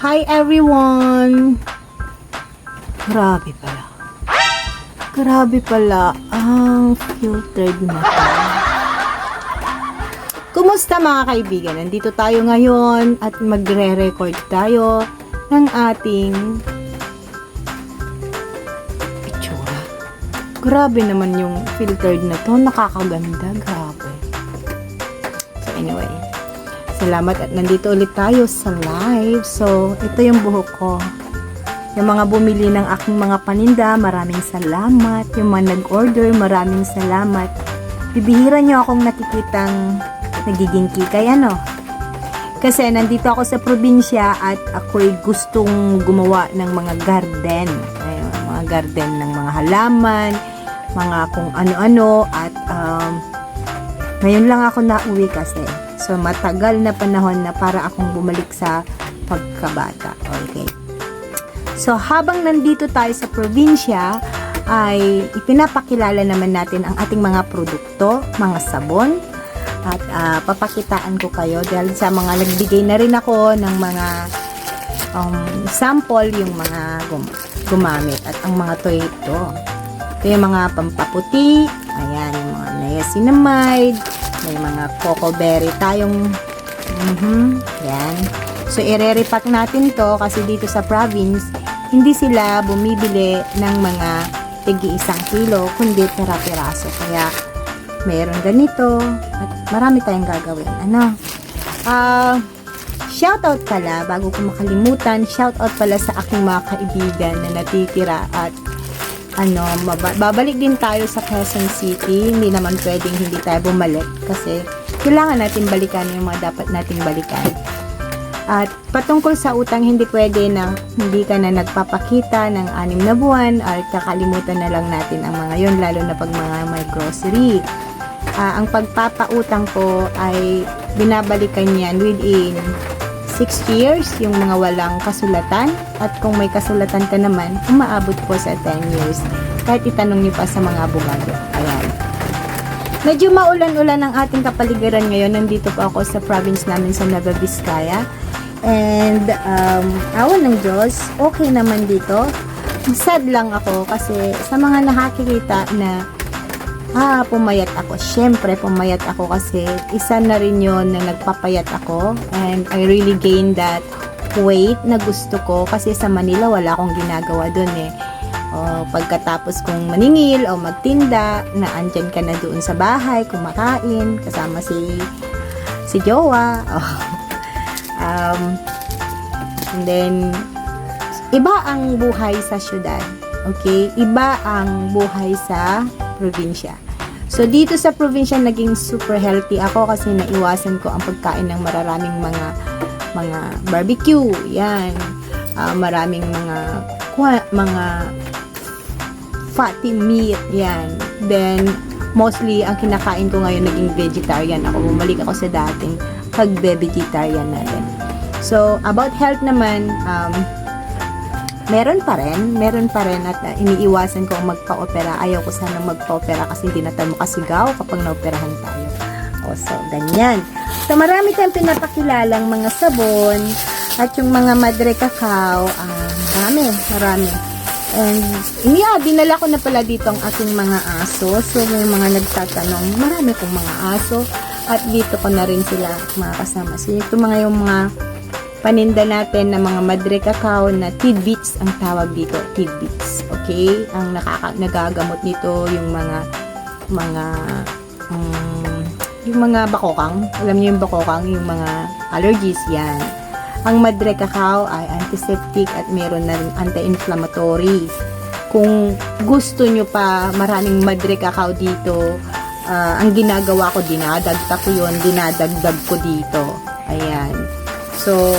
Hi everyone! Grabe pala. Grabe pala ang filtered na to. Kumusta mga kaibigan? Nandito tayo ngayon at magre-record tayo ng ating itsura. Grabe naman yung filtered na to. Nakakaganda. Grabe. So anyway, salamat at nandito ulit tayo sa live. So, ito yung buhok ko. Yung mga bumili ng aking mga paninda, maraming salamat. Yung mga nag-order, maraming salamat. Bibihira nyo akong nakikitang nagiging kikay, ano? Kasi nandito ako sa probinsya at ako'y gustong gumawa ng mga garden. Ayun, mga garden ng mga halaman, mga kung ano-ano. At ngayon lang ako nauwi kasi. So, matagal na panahon na para akong bumalik sa pagkabata. Okay. So, habang nandito tayo sa probinsya, ay ipinapakilala naman natin ang ating mga produkto, mga sabon, at papakitaan ko kayo dahil sa mga nagbigay na rin ako ng mga sample, yung mga gumamit at ang mga to ito. Ito yung mga pampaputi, ayan, yung mga niacinamide, may mga coco berry tayong yan. So, i-repack natin to kasi dito sa province, hindi sila bumibili ng mga tig-1 kilo, kundi pera-peraso. Kaya, mayroon ganito at marami tayong gagawin. Ano? Shoutout pala, bago ko makalimutan, shoutout pala sa aking mga kaibigan na natitira at babalik din tayo sa Quezon City. Hindi naman pwedeng hindi tayo bumalik kasi kailangan natin balikan yung mga dapat nating balikan. At patungkol sa utang, hindi pwede na hindi ka na nagpapakita ng 6 na buwan at kakalimutan na lang natin ang mga yon, lalo na pag mga may grocery. Ang pagpapautang ko ay binabalikan yan within 6 years, yung mga walang kasulatan. At kung may kasulatan ka naman, umaabot po sa 10 years. Kahit itanong niyo pa sa mga abogado. Ayan. Medyo maulan-ulan ang ating kapaligiran ngayon. Nandito po ako sa province namin sa Nueva Vizcaya. And, awan ng Diyos, okay naman dito. Sad lang ako kasi sa mga nakakikita na pumayat ako. Syempre, pumayat ako kasi isa na rin yun na nagpapayat ako. And I really gained that weight na gusto ko kasi sa Manila wala akong ginagawa dun eh. Pagkatapos kong maningil o magtinda, na andyan ka na doon sa bahay, kumakain, kasama si Jowa. And then, iba ang buhay sa syudad. Okay? Iba ang buhay sa probinsya. So, dito sa probinsya, naging super healthy ako kasi naiwasan ko ang pagkain ng maraming mga barbecue. Yan. Maraming mga fatty meat. Yan. Then, mostly, ang kinakain ko ngayon naging vegetarian ako. Bumalik ako sa dating pag-vegetarian natin. So, about health naman, meron pa rin at iniiwasan ko ang magpa-opera. Ayaw ko sana magpa-opera kasi hindi na tayo makasigaw kapag na-operahan tayo. So, ganyan. So, marami tayong pinapakilalang mga sabon at yung mga madre cacao, marami. And, dinala ko na pala dito ang aking mga aso. So, may mga nagtatanong, marami kong mga aso. At dito ko na rin sila mga kasama. So, ito yung mga paninda natin na mga madre cacao na tidbits ang tawag dito. Tidbits. Okay? Ang nagagamot nito yung mga bakokang. Alam niyo yung bakokang, yung mga allergies yan. Ang madre cacao ay antiseptic at meron na rin anti-inflammatory. Kung gusto nyo pa maraming madre cacao dito, ang ginagawa ko, dinadagdag ko dito. Ayan. So,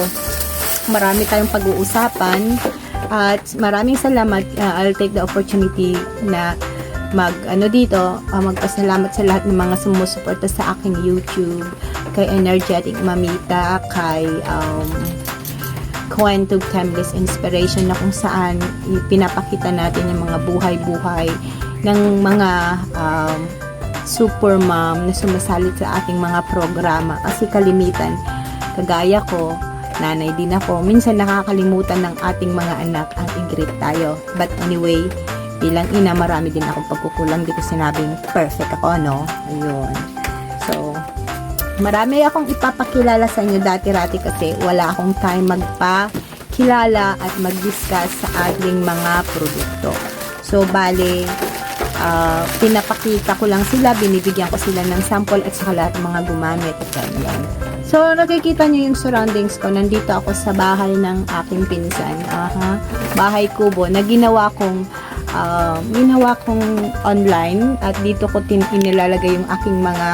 marami tayong pag-uusapan at maraming salamat. I'll take the opportunity na magpasalamat sa lahat ng mga sumusuporta sa aking YouTube, kay Energetic Mamita, kay Kwentog Timeless Inspiration na kung saan pinapakita natin yung mga buhay-buhay ng mga super mom na sumasalit sa ating mga programa kasi kalimitan kagaya ko nanay din ako. Minsan nakakalimutan ng ating mga anak ang i-greet tayo. But anyway, bilang ina, marami din akong pagkukulang. Di ko sinabing perfect ako, no? Ayun. So, marami akong ipapakilala sa inyo dati-rati kasi wala akong time magpakilala at mag-discuss sa ating mga produkto. So, bale, pinapakita ko lang sila, binibigyan ko sila ng sample at saka lahat ng mga gumamit at ganyan. So, nakikita nyo yung surroundings ko. Nandito ako sa bahay ng aking pinsan. Bahay kubo na ginawa kong online at dito ko inilalagay yung aking mga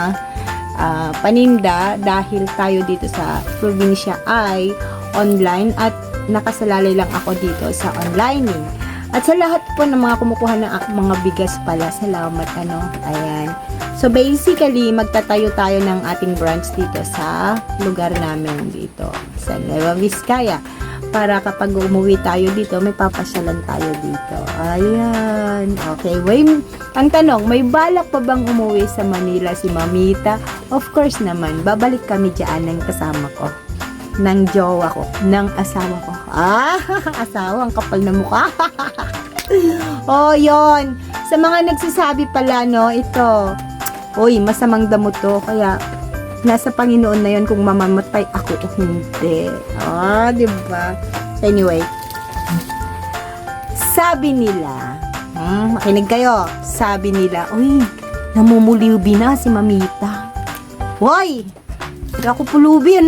paninda dahil tayo dito sa probinsya ay online at nakasalalay lang ako dito sa onlining. At sa lahat po ng mga kumukuha ng mga bigas pala, salamat ayan. So basically, magtatayo tayo ng ating branch dito sa lugar namin dito sa Nueva Vizcaya. Para kapag umuwi tayo dito, may papasyalan tayo dito. Ayan. Okay. Ang tanong, may balak pa bang umuwi sa Manila si Mamita? Of course naman. Babalik kami dyan ng kasama ko. Ng jowa ko. Ng asawa ko. Asawa. Ang kapal na mukha. Oh, yon. Sa mga nagsasabi pala, no, ito. Uy, masamang damo to. Kaya, nasa Panginoon na yon kung mamamatay ako o hindi. Diba? So, anyway. Sabi nila, makinig kayo. Sabi nila, uy, namumuliubi na si Mamita. Hoy! Hindi ako pulubi,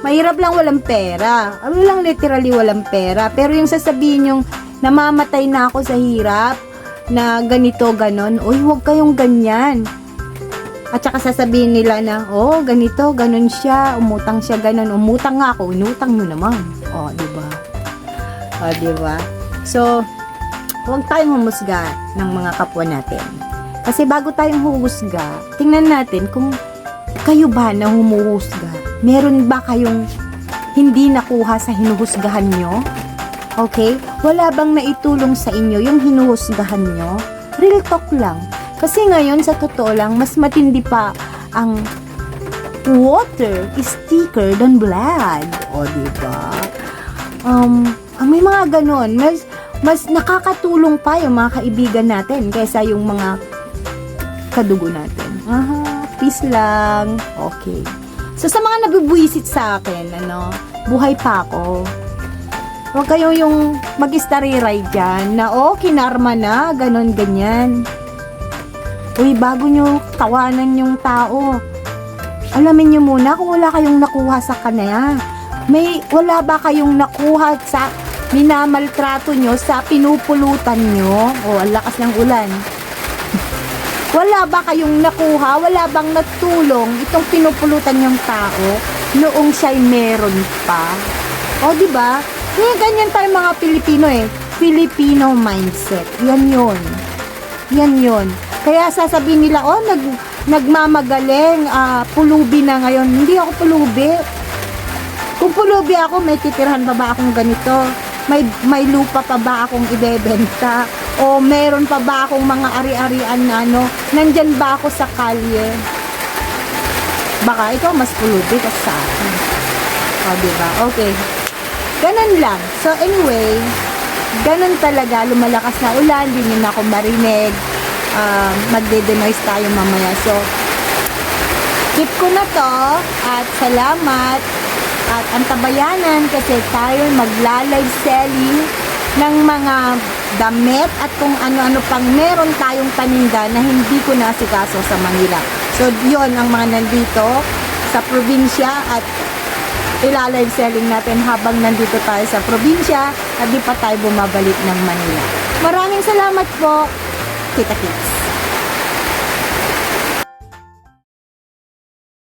Mahirap lang walang pera. Ano lang literally walang pera. Pero yung sasabihin yung namamatay na ako sa hirap, na ganito, ganon, uy, huwag kayong ganyan. At saka sasabihin nila na, ganito, ganon siya, umutang siya, ganon. Umutang nga ako, inutang nyo naman. Diba? Diba? So, huwag tayong humusga ng mga kapwa natin. Kasi bago tayong humusga, tingnan natin kung kayo ba na humuhusga. Meron ba kayong hindi nakuha sa hinuhusgahan nyo? Okay? Wala bang naitulong sa inyo yung hinuhusgahan nyo? Real talk lang. Kasi ngayon, sa totoo lang, mas matindi pa ang water is thicker than blood. Diba? May mga ganon. Mas nakakatulong pa yung mga kaibigan natin kaysa yung mga kadugo natin. Peace lang. Okay. So, sa mga nabibwisit sa akin, buhay pa ako. Huwag kayo yung mag-istariray dyan na, kinarma na, ganon, ganyan. Uy, bago nyo tawanan yung tao, alamin nyo muna kung wala kayong nakuha sa kanaya. Wala ba kayong nakuha sa minamaltrato nyo, sa pinupulutan nyo? Ang lakas ng ulan. Wala ba kayong nakuha? Wala bang natulong itong pinupulutan yung tao noong siya'y meron pa? Diba? Ganyan tayo mga Pilipino Filipino mindset. Yan yun. Kaya sasabihin nila, nagmamagaling, pulubi na ngayon. Hindi ako pulubi. Kung pulubi ako, may titirhan pa ba akong ganito? May lupa pa ba akong ibebenta? O meron pa ba akong mga ari-arian na nandyan ba ako sa kalye? Baka ikaw mas pulubi kasi sa akin. Diba? Okay. Ganun lang. So anyway, ganun talaga, lumalakas na ulan, hindi nyo na ako marinig. Magde-denoise tayo mamaya. So, keep ko na to at salamat at antabayanan kasi tayo magla-live selling ng mga damit at kung ano-ano pang meron tayong paninda na hindi ko nasikaso sa Manila. So, yon ang mga nandito sa probinsya at ila-live selling natin habang nandito tayo sa probinsya at di pa tayo bumabalik ng Manila. Maraming salamat po. Kita-kits.